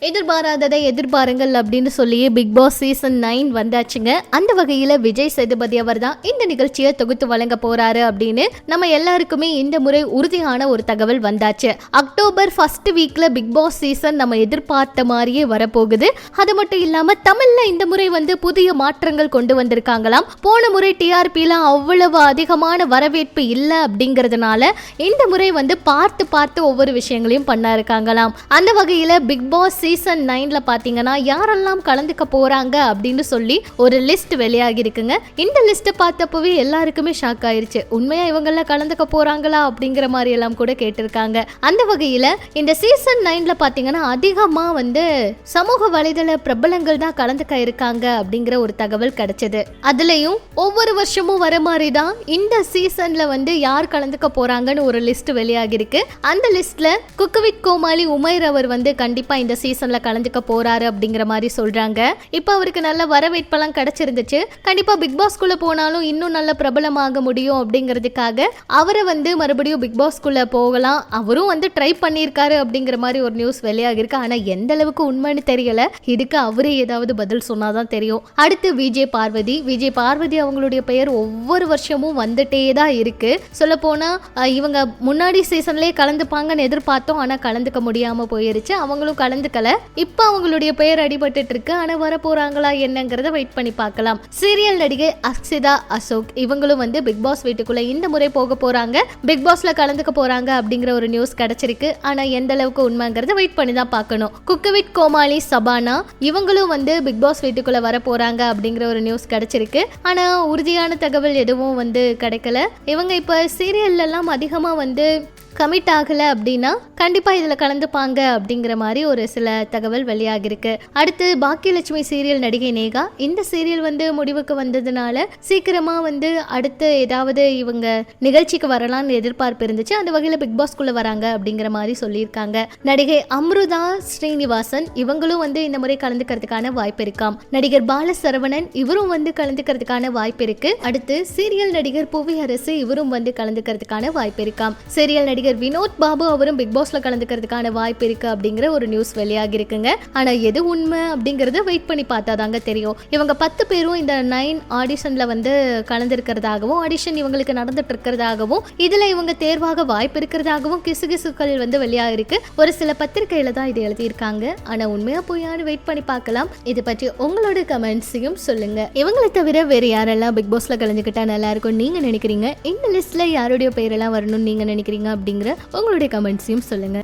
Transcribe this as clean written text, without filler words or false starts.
எதிர்பாராததை எதிர்பாருங்கள் அப்படின்னு சொல்லி பிக் பாஸ் சீசன் 9 வந்தாச்சுங்க. அந்த வகையில் விஜய் சேதுபதி அவர் தான் இந்த நிகழ்ச்சியை தொகுத்து வழங்க போறாரு அப்படின்னு நம்ம எல்லாருக்குமே இந்த முறை உறுதியான ஒரு தகவல் வந்தாச்சு. அக்டோபர் ஃபர்ஸ்ட் வீக்ல பிக் பாஸ் சீசன் நம்ம எதிர்பார்த்த மாதிரியே வரப்போகுது. அது மட்டும் இல்லாம தமிழ்ல இந்த முறை புதிய மாற்றங்கள் கொண்டு வந்திருக்காங்களாம். போன முறை டிஆர்பில அவ்வளவு அதிகமான வரவேற்பு இல்லை அப்படிங்கிறதுனால இந்த முறை பார்த்து ஒவ்வொரு விஷயங்களையும் பண்ண இருக்காங்களாம். அந்த வகையில் பிக் பாஸ் சீசன் 9ல பாத்தீங்கன்னா யாரெல்லாம் கலந்துக்க போறாங்க அப்படின்னு சொல்லி ஒரு லிஸ்ட் வெளியாகி இருக்குங்க. இந்த லிஸ்ட் பார்த்தப்பவே எல்லாருக்குமே ஷாக் ஆயிருச்சு. உண்மையா இவங்கெல்லாம் கலந்துக்க போறாங்களா அப்படிங்கிற மாதிரி எல்லாம் கூட கேட்டிருக்காங்க. அந்த வகையில இந்த சீசன் 9ல பாத்தீங்கன்னா அதிகமா சமூக வலைதள பிரபலங்கள் தான் கலந்துக்க இருக்காங்க அப்படிங்கிற ஒரு தகவல் கிடைச்சது. அதுலயும் ஒவ்வொரு வருஷமும் வர மாதிரி தான் இந்த சீசன்ல யார் கலந்துக்க போறாங்கன்னு ஒரு லிஸ்ட் வெளியாகி இருக்கு. அந்த லிஸ்ட்ல குக் வித் கோமாளி உமைர் அவர் கண்டிப்பா இந்த சீசன்ல கலந்துக்க போறாரு அப்படிங்கிற மாதிரி சொல்றாங்க. இப்ப அவருக்கு நல்ல வரவேற்பெல்லாம் கிடைச்சிருந்துச்சு. கண்டிப்பா பிக் பாஸ்குள்ள போனாலும் இன்னும் நல்ல பிரபலமாக முடியும் அப்படிங்கிறதுக்காக அவரை மறுபடியும் பிக் பாஸ்குள்ள போகலாம் அவரும் ட்ரை பண்ணியிருக்காரு அப்படிங்கிற மாதிரி ஒரு நியூஸ் வெளியாக இருக்கு. ஆனா எந்த அளவுக்கு உண்மைன்னு தெரியல. இதுக்கு அவரே ஏதாவது பதில் சொன்னாதான் தெரியும். அடுத்து விஜய் பார்வதி அவங்களுடைய பெயர் ஒவ்வொரு வருஷமும் வந்துட்டே தான் இருக்கு. சொல்ல போனா இவங்க முன்னாடி சீசன்லயே கலந்துப்பாங்கன்னு எதிர்பார்த்தோம். ஆனா கலந்துக்க முடியாம போயிருச்சு. அவங்களும் கலந்துக்கல. இப்ப அவங்களுடைய பெயர் அடிபட்டு இருக்கு. ஆனா வர போறாங்களா என்னங்கறத வெயிட் பண்ணி பார்க்கலாம். சீரியல் நடிகை அக்ஷிதா அசோக் இவங்களும் பிக் பாஸ் வீட்டுக்குள்ள இந்த முறை போக போறாங்க. பிக் பாஸ்ல கலந்துக்க போறாங்க அப்படிங்கிற ஒரு நியூஸ் கிடைச்சிருக்கு. ஆனா எந்த அளவுக்கு உண்மைங்கிறத வெயிட் பண்ணி தான் பார்க்கணும். குக் வித் கோமாளி சபானா இவங்களும் பிக் பாஸ் வீட்டுக்குள்ள வர போறாங்க அப்படிங்கிற ஒரு நியூஸ் கிடைச்சிருக்கு. ஆனா உறுதியான தகவல் எதுவும் கிடைக்கல. இவங்க இப்ப சீரியல்ல எல்லாம் அதிகமா கமிட் ஆகலை அப்படின்னா கண்டிப்பாக இதில் கலந்துப்பாங்க அப்படிங்கிற மாதிரி ஒரு சில தகவல் வெளியாகிருக்கு. அடுத்து பாக்கியலட்சுமி சீரியல் நடிகை நேகா இந்த சீரியல் முடிவுக்கு வந்ததுனால சீக்கிரமாக அடுத்து ஏதாவது இவங்க நிகழ்ச்சிக்கு வரலாம்னு எதிர்பார்ப்பு இருந்துச்சு. அந்த வகையில் பிக் பாஸ்குள்ளே வராங்க அப்படிங்கிற மாதிரி சொல்லியிருக்காங்க. நடிகை அம்ருதா ஸ்ரீனிவாசன் இவங்களும் இந்த முறை கலந்துக்கிறதுக்கான வாய்ப்பு இருக்காம். நடிகர் பாலசரவணன் இவரும் கலந்துக்கிறதுக்கான வாய்ப்பு இருக்கு. அடுத்து சீரியல் நடிகர் புவியரசு இவரும் கலந்துக்கிறதுக்கான வாய்ப்பு இருக்காம். சீரியல் நடிகர் வினோத் பாபு அவரும் பிக் பாஸ்ல கலந்துக்கிறதுக்கான வாய்ப்பு இருக்கு அப்படிங்கிற ஒரு நியூஸ் வெளியாகி இருக்குங்க. ஆனா எது உண்மை அப்படிங்கறத வெயிட் பண்ணி பார்த்தாதாங்க தெரியும். இவங்க 10 பேரும் இந்த 9 ஆடிஷன்ல கலந்துருக்கிறதாகவும் ஆடிஷன் இவங்களுக்கு நடந்துட்டு இருக்கிறதாகவும் இதுல இவங்க தேர்வாக வாய்ப்பு இருக்கிறதாகவும் கிசுகிசுக்கள் வெளியாக இருக்கு. ஒரு சில பத்திரிகையில தான் இது எழுதியிருக்காங்க. ஆனா உண்மையா போயான்னு வெயிட் பண்ணி பார்க்கலாம். இது பற்றி உங்களோட கமெண்ட்ஸையும் சொல்லுங்க. இவங்களை தவிர வேற யாரெல்லாம் பிக் பாஸ்ல கலந்துக்கிட்டா நல்லா இருக்கும் நீங்க நினைக்கிறீங்க? இந்த லிஸ்ட்ல யாருடைய பெயரெல்லாம் வரணும்னு நீங்க நினைக்கிறீங்க அப்படிங்கிற உங்களுடைய கமெண்ட்ஸையும் சொல்லுங்க.